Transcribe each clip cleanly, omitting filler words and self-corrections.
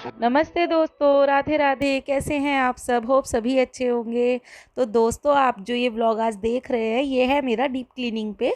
नमस्ते दोस्तों, राधे राधे। कैसे हैं आप सब? होप सभी अच्छे होंगे। तो दोस्तों, आप जो ये व्लॉग आज देख रहे हैं, ये है मेरा डीप क्लीनिंग पे।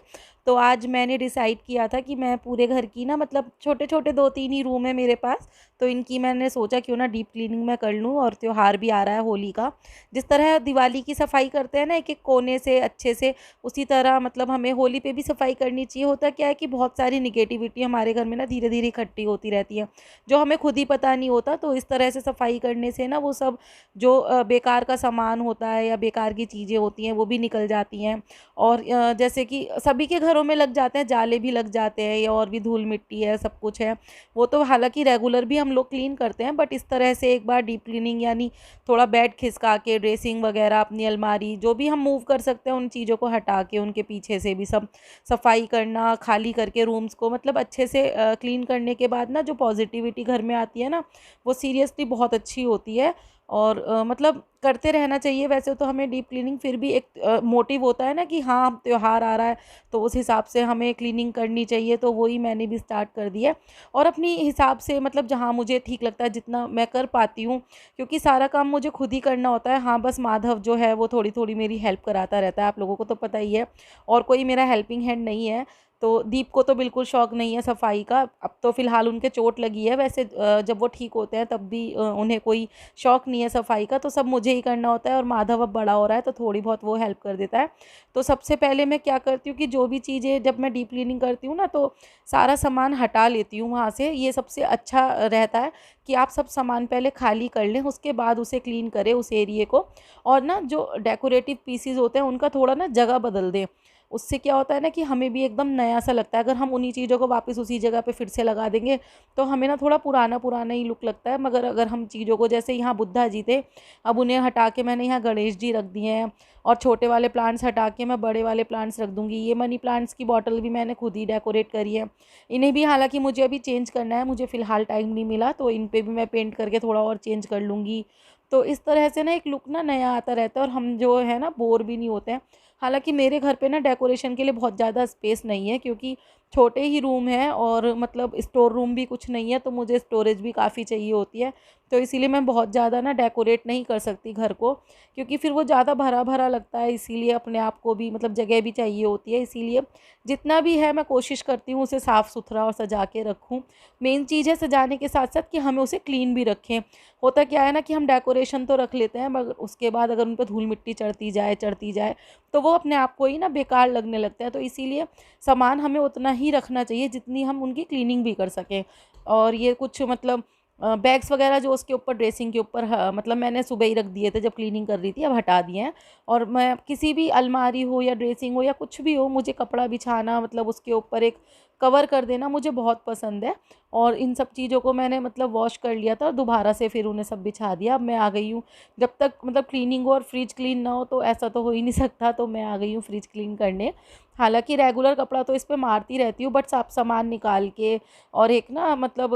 तो आज मैंने डिसाइड किया था कि मैं पूरे घर की ना, मतलब छोटे छोटे दो तीन ही रूम है मेरे पास, तो इनकी मैंने सोचा क्यों ना डीप क्लीनिंग मैं कर लूँ। और त्यौहार भी आ रहा है होली का। जिस तरह दिवाली की सफाई करते हैं ना एक एक कोने से अच्छे से, उसी तरह मतलब हमें होली पे भी सफाई करनी चाहिए। होता क्या है कि बहुत सारी निगेटिविटी हमारे घर में ना धीरे धीरे इकट्ठी होती रहती है, जो हमें खुद ही पता नहीं होता। तो इस तरह से सफाई करने से ना वो सब जो बेकार का सामान होता है या बेकार की चीज़ें होती हैं वो भी निकल जाती हैं। और जैसे कि सभी के घरों में लग जाते हैं, जाले भी लग जाते हैं, या और भी धूल मिट्टी है, सब कुछ है। वो तो हालांकि रेगुलर भी हम लोग क्लीन करते हैं, बट इस तरह से एक बार डीप क्लीनिंग यानी थोड़ा बेड खिसका के, ड्रेसिंग वगैरह, अपनी अलमारी जो भी हम मूव कर सकते हैं उन चीज़ों को हटा के उनके पीछे से भी सब सफाई करना, खाली करके रूम्स को मतलब अच्छे से क्लीन करने के बाद ना जो पॉजिटिविटी घर में आती है ना, वो सीरियसली बहुत अच्छी होती है। और मतलब करते रहना चाहिए। वैसे तो हमें डीप क्लीनिंग फिर भी एक मोटिव होता है ना कि हाँ त्योहार आ रहा है, तो उस हिसाब से हमें क्लीनिंग करनी चाहिए। तो वही मैंने भी स्टार्ट कर दिया है। और अपनी हिसाब से मतलब जहाँ मुझे ठीक लगता है, जितना मैं कर पाती हूँ, क्योंकि सारा काम मुझे खुद ही करना होता है। हाँ, बस माधव जो है वो थोड़ी थोड़ी मेरी हेल्प कराता रहता है, आप लोगों को तो पता ही है। और कोई मेरा हेल्पिंग हैंड नहीं है। तो दीप को तो बिल्कुल शौक नहीं है सफाई का। अब तो फ़िलहाल उनके चोट लगी है। वैसे जब वो ठीक होते हैं तब भी उन्हें कोई शौक नहीं है सफाई का, तो सब मुझे ही करना होता है। और माधव अब बड़ा हो रहा है तो थोड़ी बहुत वो हेल्प कर देता है। तो सबसे पहले मैं क्या करती हूँ कि जो भी चीज़ें जब मैं डीप क्लीनिंग करती हूँ ना, तो सारा सामान हटा लेती हूँ वहाँ से। ये सबसे अच्छा रहता है कि आप सब सामान पहले खाली कर लें, उसके बाद उसे क्लीन करें उस एरिए को। और ना जो डेकोरेटिव पीसीज होते हैं उनका थोड़ा ना जगह बदल दें। उससे क्या होता है ना कि हमें भी एकदम नया सा लगता है। अगर हम उन्हीं चीज़ों को वापस उसी जगह पे फिर से लगा देंगे तो हमें ना थोड़ा पुराना पुराना ही लुक लगता है। मगर अगर हम चीज़ों को, जैसे यहाँ बुद्धा जी थे, अब उन्हें हटा के मैंने यहाँ गणेश जी रख दिए हैं। और छोटे वाले प्लांट्स हटा के मैं बड़े वाले प्लांट्स रख दूँगी। ये मनी प्लांट्स की बॉटल भी मैंने खुद ही डेकोरेट करी है। इन्हें भी हालांकि मुझे अभी चेंज करना है, मुझे फ़िलहाल टाइम नहीं मिला, तो इन पे भी मैं पेंट करके थोड़ा और चेंज कर लूँगी। तो इस तरह से ना एक लुक ना नया आता रहता है, और हम जो है ना बोर भी नहीं होते हैं। हालाँकि मेरे घर पे ना डेकोरेशन के लिए बहुत ज़्यादा स्पेस नहीं है, क्योंकि छोटे ही रूम हैं और मतलब स्टोर रूम भी कुछ नहीं है, तो मुझे स्टोरेज भी काफ़ी चाहिए होती है। तो इसीलिए मैं बहुत ज़्यादा ना डेकोरेट नहीं कर सकती घर को, क्योंकि फिर वो ज़्यादा भरा-भरा लगता है। इसीलिए अपने आप को भी मतलब जगह भी चाहिए होती है। इसीलिए जितना भी है मैं कोशिश करती हूँ उसे साफ़-सुथरा और सजा के रखूँ। मेन चीज़ है सजाने के साथ-साथ कि हमें उसे क्लीन भी रखें। होता क्या है ना कि हम डेकोरेशन तो रख लेते हैं, मगर उसके बाद अगर उन पे धूल-मिट्टी चढ़ती जाए, तो वो अपने आप को ही ना बेकार लगने लगता है। तो इसीलिए सामान हमें उतना ही रखना चाहिए जितनी हम उनकी क्लीनिंग भी कर सकें। और ये कुछ मतलब बैग्स वगैरह जो उसके ऊपर ड्रेसिंग के ऊपर मतलब मैंने सुबह ही रख दिए थे जब क्लीनिंग कर रही थी, अब हटा दिए हैं। और मैं किसी भी अलमारी हो या ड्रेसिंग हो या कुछ भी हो, मुझे कपड़ा बिछाना मतलब उसके ऊपर एक कवर कर देना मुझे बहुत पसंद है। और इन सब चीज़ों को मैंने मतलब वॉश कर लिया था और दोबारा से फिर उन्हें सब बिछा दिया। अब मैं आ गई हूँ, जब तक मतलब क्लीनिंग हो और फ्रिज क्लीन ना हो तो ऐसा तो हो ही नहीं सकता, तो मैं आ गई हूँ फ्रिज क्लीन करने। हालाँकि रेगुलर कपड़ा तो इस पे मारती रहती हूँ, बट सब सामान निकाल के और एक ना मतलब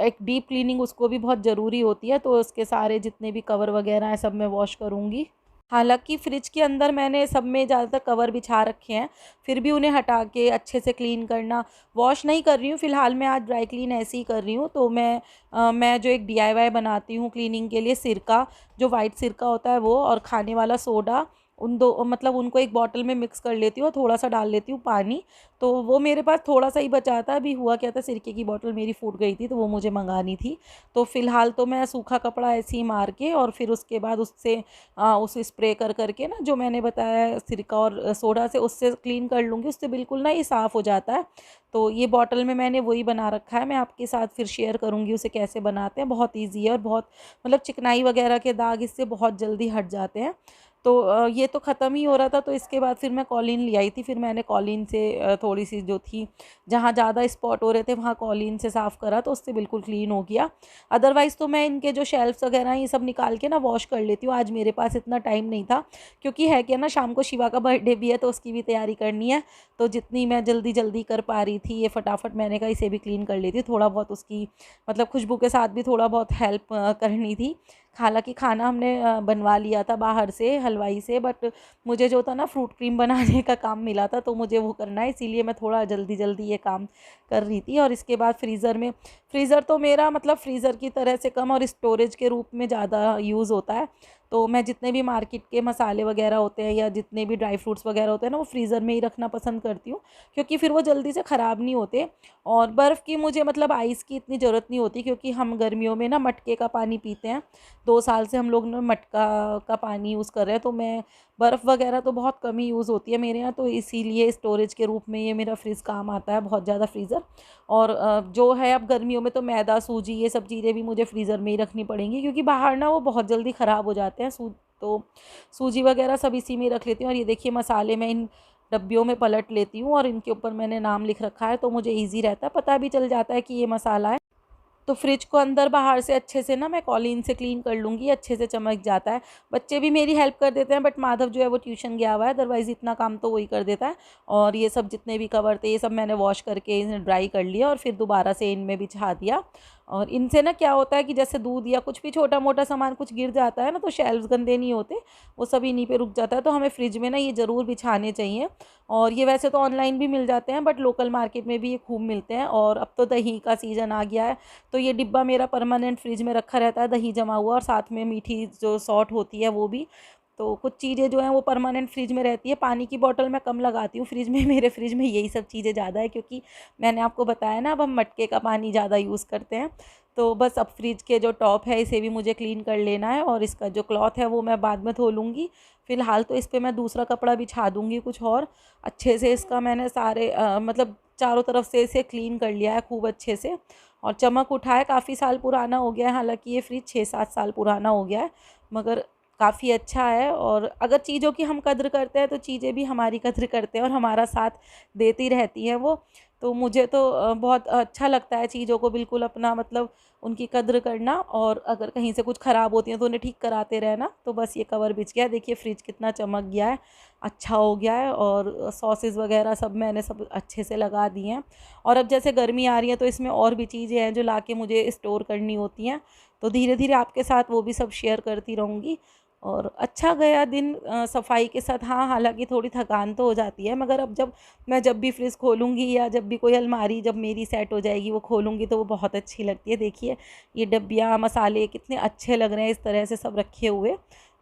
एक डीप क्लीनिंग उसको भी बहुत ज़रूरी होती है। तो उसके सारे जितने भी कवर वगैरह हैं सब मैं वॉश करूँगी। हालाँकि फ्रिज के अंदर मैंने सब में ज़्यादातर कवर बिछा रखे हैं, फिर भी उन्हें हटा के अच्छे से क्लीन करना, वॉश नहीं कर रही हूँ फ़िलहाल, मैं आज ड्राई क्लीन ऐसे ही कर रही हूँ। तो मैं जो एक डीआईवाई बनाती हूँ क्लीनिंग के लिए, सिरका, जो वाइट सिरका होता है वो, और खाने वाला सोडा, उन दो मतलब उनको एक बॉटल में मिक्स कर लेती हूँ और थोड़ा सा डाल लेती हूँ पानी। तो वो मेरे पास थोड़ा सा ही बचा था। अभी हुआ क्या था, सिरके की बॉटल मेरी फूट गई थी तो वो मुझे मंगानी थी। तो फ़िलहाल तो मैं सूखा कपड़ा ऐसे ही मार के और फिर उसके बाद उससे उसे स्प्रे कर करके ना, जो मैंने बताया है सिरका और सोडा से, उससे क्लीन कर लूँगी। उससे बिल्कुल ना ये साफ़ हो जाता है। तो ये बॉटल में मैंने वही बना रखा है, मैं आपके साथ फिर शेयर करूँगी उसे कैसे बनाते हैं। बहुत ईजी है और बहुत मतलब चिकनाई वगैरह के दाग इससे बहुत जल्दी हट जाते हैं। तो ये तो ख़त्म ही हो रहा था, तो इसके बाद फिर मैं कॉलीन ले आई थी। फिर मैंने कॉलीन से थोड़ी सी जो थी, जहाँ ज़्यादा स्पॉट हो रहे थे वहाँ कॉलीन से साफ़ करा, तो उससे बिल्कुल क्लीन हो गया। अदरवाइज़ तो मैं इनके जो शेल्फ्स वगैरह ये सब निकाल के ना वॉश कर लेती हूँ। आज मेरे पास इतना टाइम नहीं था, क्योंकि है क्या ना, शाम को शिवा का बर्थडे भी है तो उसकी भी तैयारी करनी है। तो जितनी मैं जल्दी जल्दी कर पा रही थी, ये फटाफट मैंने कहा इसे भी क्लीन कर लेती हूँ। थोड़ा बहुत उसकी मतलब खुशबू के साथ भी थोड़ा बहुत हेल्प करनी थी। हालांकि खाना हमने बनवा लिया था बाहर से हलवाई से, बट मुझे जो था ना फ्रूट क्रीम बनाने का काम मिला था, तो मुझे वो करना है, इसीलिए मैं थोड़ा जल्दी जल्दी ये काम कर रही थी। और इसके बाद फ्रीज़र तो मेरा मतलब फ्रीज़र की तरह से कम और स्टोरेज के रूप में ज़्यादा यूज़ होता है। तो मैं जितने भी मार्केट के मसाले वगैरह होते हैं या जितने भी ड्राई फ्रूट्स वगैरह होते हैं ना, वो फ्रीज़र में ही रखना पसंद करती हूँ, क्योंकि फिर वो जल्दी से ख़राब नहीं होते। और बर्फ़ की मुझे मतलब आइस की इतनी ज़रूरत नहीं होती, क्योंकि हम गर्मियों में ना मटके का पानी पीते हैं। 2 साल से हम लोग ना मटका का पानी यूज़ कर रहे हैं, तो मैं बर्फ़ वगैरह तो बहुत कम ही यूज़ होती है मेरे यहाँ, तो इसीलिए स्टोरेज के रूप में ये मेरा फ्रिज काम आता है, बहुत ज़्यादा फ्रीज़र। और जो है अब गर्मियों में तो मैदा सूजी ये सब चीज़ें भी मुझे फ्रीज़र में ही रखनी पड़ेंगी, क्योंकि बाहर ना वो बहुत जल्दी ख़राब हो जाते हैं। तो सूजी वगैरह सब इसी में रख लेती हूँ। और ये देखिए मसाले मैं इन डब्बियों में पलट लेती हूँ, और इनके ऊपर मैंने नाम लिख रखा है, तो मुझे ईज़ी रहता है, पता भी चल जाता है कि ये मसाला है। तो फ्रिज को अंदर बाहर से अच्छे से ना मैं कॉलीन से क्लीन कर लूँगी, अच्छे से चमक जाता है। बच्चे भी मेरी हेल्प कर देते हैं, बट माधव जो है वो ट्यूशन गया हुआ है, अदरवाइज़ इतना काम तो वही कर देता है। और ये सब जितने भी कवर थे ये सब मैंने वॉश करके इन्हें ड्राई कर लिया, और फिर दोबारा से इनमें बिछा दिया। और इनसे ना क्या होता है कि जैसे दूध या कुछ भी छोटा मोटा सामान कुछ गिर जाता है ना, तो शेल्व्स गंदे नहीं होते, वो सब इन्हीं पे रुक जाता है। तो हमें फ्रिज में ना ये ज़रूर बिछाने चाहिए। और ये वैसे तो ऑनलाइन भी मिल जाते हैं, बट लोकल मार्केट में भी ये खूब मिलते हैं। और अब तो दही का सीज़न आ गया है, तो ये डिब्बा मेरा परमानेंट फ्रिज में रखा रहता है, दही जमा हुआ, और साथ में मीठी जो सॉट होती है वो भी। तो कुछ चीज़ें जो हैं वो परमानेंट फ्रिज में रहती है। पानी की बोतल मैं कम लगाती हूँ फ्रिज में, मेरे फ्रिज में यही सब चीज़ें ज़्यादा है, क्योंकि मैंने आपको बताया ना अब हम मटके का पानी ज़्यादा यूज़ करते हैं। तो बस अब फ्रिज के जो टॉप है इसे भी मुझे क्लीन कर लेना है, और इसका जो क्लॉथ है वो मैं बाद में धो लूँगी। फ़िलहाल तो इस पर मैं दूसरा कपड़ा बिछा दूँगी कुछ और अच्छे से। इसका मैंने सारे मतलब चारों तरफ से इसे क्लीन कर लिया है खूब अच्छे से, और चमक उठा है। काफ़ी साल पुराना हो गया है, हालांकि ये फ्रिज 6-7 साल पुराना हो गया है, मगर काफ़ी अच्छा है। और अगर चीज़ों की हम कद्र करते हैं तो चीज़ें भी हमारी कद्र करते हैं और हमारा साथ देती रहती हैं वो। तो मुझे तो बहुत अच्छा लगता है चीज़ों को बिल्कुल अपना मतलब उनकी कद्र करना, और अगर कहीं से कुछ ख़राब होती हैं तो उन्हें ठीक कराते रहना। तो बस ये कवर बिछ गया, देखिए फ्रिज कितना चमक गया है, अच्छा हो गया है। और सॉसेस वगैरह सब मैंने सब अच्छे से लगा दिए हैं। और अब जैसे गर्मी आ रही है तो इसमें और भी चीज़ें हैं जो लाके मुझे स्टोर करनी होती हैं, तो धीरे धीरे आपके साथ वो भी सब शेयर करती रहूँगी। और अच्छा गया दिन सफाई के साथ। हाँ, हालांकि थोड़ी थकान तो हो जाती है, मगर अब जब भी फ्रिज खोलूँगी या जब भी कोई अलमारी जब मेरी सेट हो जाएगी वो खोलूँगी, तो वो बहुत अच्छी लगती है। देखिए ये डब्बियाँ मसाले कितने अच्छे लग रहे हैं इस तरह से सब रखे हुए।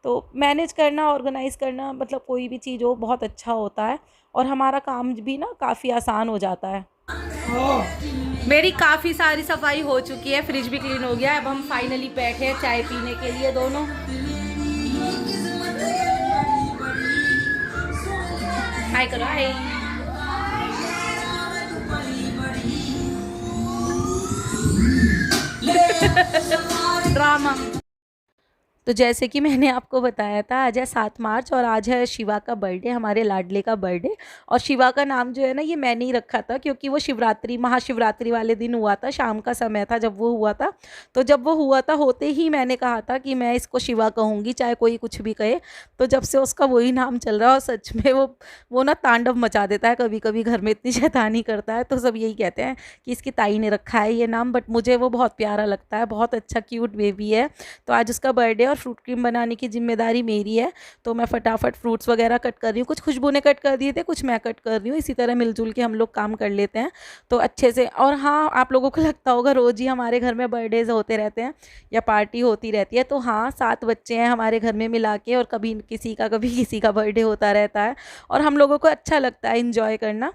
तो मैनेज करना ऑर्गेनाइज़ करना मतलब कोई भी चीज़ हो बहुत अच्छा होता है, और हमारा काम भी ना काफ़ी आसान हो जाता है। मेरी काफ़ी सारी सफाई हो चुकी है, फ्रिज भी क्लीन हो गया है। अब हम फाइनली बैठे हैं चाय पीने के लिए दोनों। हाय करो, हाय। ड्रामा। तो जैसे कि मैंने आपको बताया था आज है 7 मार्च, और आज है शिवा का बर्थडे, हमारे लाडले का बर्थडे। और शिवा का नाम जो है ना ये मैंने ही रखा था, क्योंकि वो शिवरात्रि महाशिवरात्रि वाले दिन हुआ था, शाम का समय था जब वो हुआ था। तो जब वो हुआ था होते ही मैंने कहा था कि मैं इसको शिवा कहूँगी, चाहे कोई कुछ भी कहे। तो जब से उसका वही नाम चल रहा है, और सच में वो ना तांडव मचा देता है कभी कभी घर में, इतनी शैतानी करता है। तो सब यही कहते हैं कि इसकी ताई ने रखा है ये नाम, बट मुझे वो बहुत प्यारा लगता है, बहुत अच्छा क्यूट बेबी है। तो आज उसका बर्थडे, फ्रूट क्रीम बनाने की जिम्मेदारी मेरी है। तो मैं फटाफट फ्रूट्स वगैरह कट कर रही हूँ, कुछ खुशबू ने कट कर दिए थे, कुछ मैं कट कर रही हूँ, इसी तरह मिलजुल के हम लोग काम कर लेते हैं तो अच्छे से। और हाँ, आप लोगों को लगता होगा रोज़ ही हमारे घर में बर्थडेज होते रहते हैं या पार्टी होती रहती है, तो हाँ 7 बच्चे हैं हमारे घर में मिला के, और कभी किसी का बर्थडे होता रहता है, और हम लोगों को अच्छा लगता है इंजॉय करना।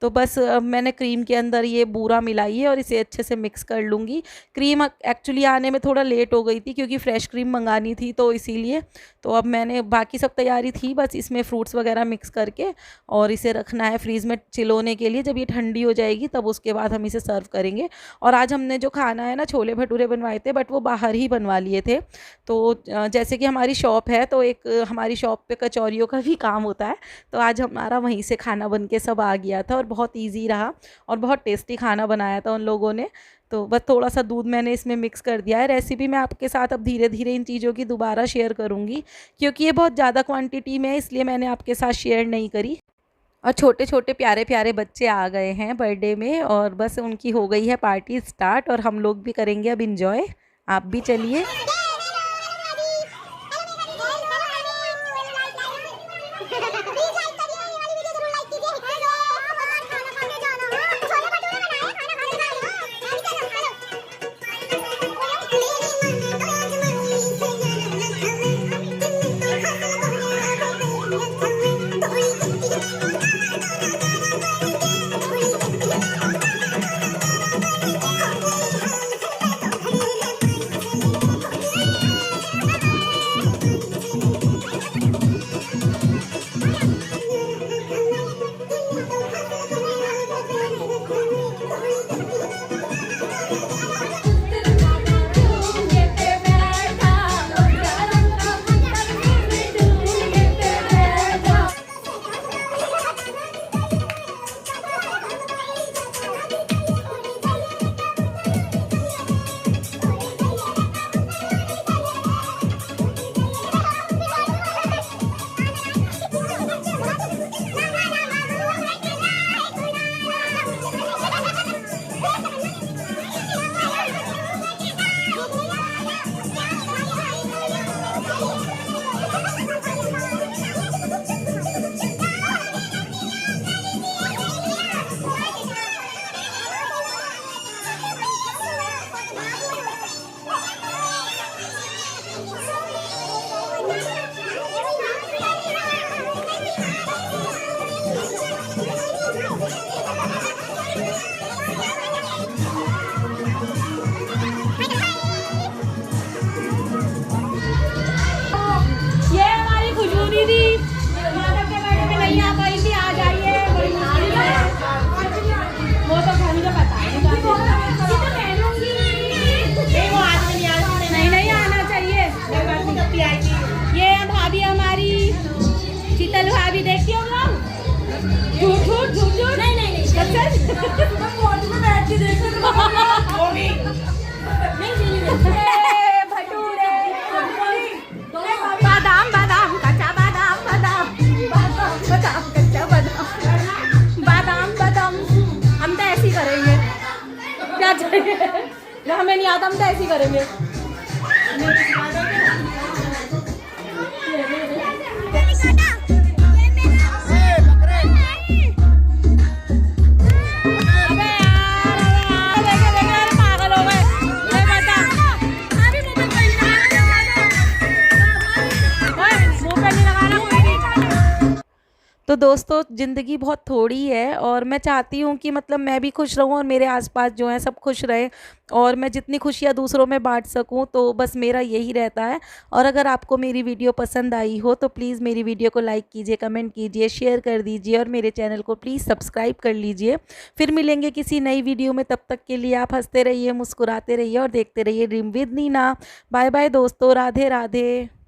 तो बस मैंने क्रीम के अंदर ये बूरा मिलाई है और इसे अच्छे से मिक्स कर लूँगी। क्रीम एक्चुअली आने में थोड़ा लेट हो गई थी, क्योंकि फ्रेश क्रीम मंगानी थी, तो इसीलिए। तो अब मैंने बाकी सब तैयारी थी, बस इसमें फ्रूट्स वगैरह मिक्स करके और इसे रखना है फ्रीज़ में चिलोने के लिए। जब ये ठंडी हो जाएगी तब उसके बाद हम इसे सर्व करेंगे। और आज हमने जो खाना है ना, छोले भटूरे बनवाए थे, बट वो बाहर ही बनवा लिए थे। तो जैसे कि हमारी शॉप है, तो एक हमारी शॉप पे कचौरियों का भी काम होता है, तो आज हमारा वहीं से खाना बन के सब आ गया था, और बहुत ईजी रहा, और बहुत टेस्टी खाना बनाया था उन लोगों ने। तो बस थोड़ा सा दूध मैंने इसमें मिक्स कर दिया है। रेसिपी मैं आपके साथ अब धीरे धीरे इन चीज़ों की दोबारा शेयर करूँगी, क्योंकि ये बहुत ज़्यादा क्वांटिटी में है, इसलिए मैंने आपके साथ शेयर नहीं करी। और छोटे छोटे प्यारे प्यारे बच्चे आ गए हैं बर्थडे में, और बस उनकी हो गई है पार्टी स्टार्ट, और हम लोग भी करेंगे अब इंजॉय। आप भी चलिए। हमें नहीं आता, हम तो ऐसे ही करेंगे। तो दोस्तों ज़िंदगी बहुत थोड़ी है और मैं चाहती हूँ कि मतलब मैं भी खुश रहूँ और मेरे आसपास जो हैं सब खुश रहें और मैं जितनी खुशियाँ दूसरों में बांट सकूँ, तो बस मेरा यही रहता है। और अगर आपको मेरी वीडियो पसंद आई हो तो प्लीज़ मेरी वीडियो को लाइक कीजिए, कमेंट कीजिए, शेयर कर दीजिए और मेरे चैनल को प्लीज़ सब्सक्राइब कर लीजिए। फिर मिलेंगे किसी नई वीडियो में, तब तक के लिए आप हंसते रहिए, मुस्कुराते रहिए और देखते रहिए dream with Neena. Bye bye दोस्तों, राधे राधे।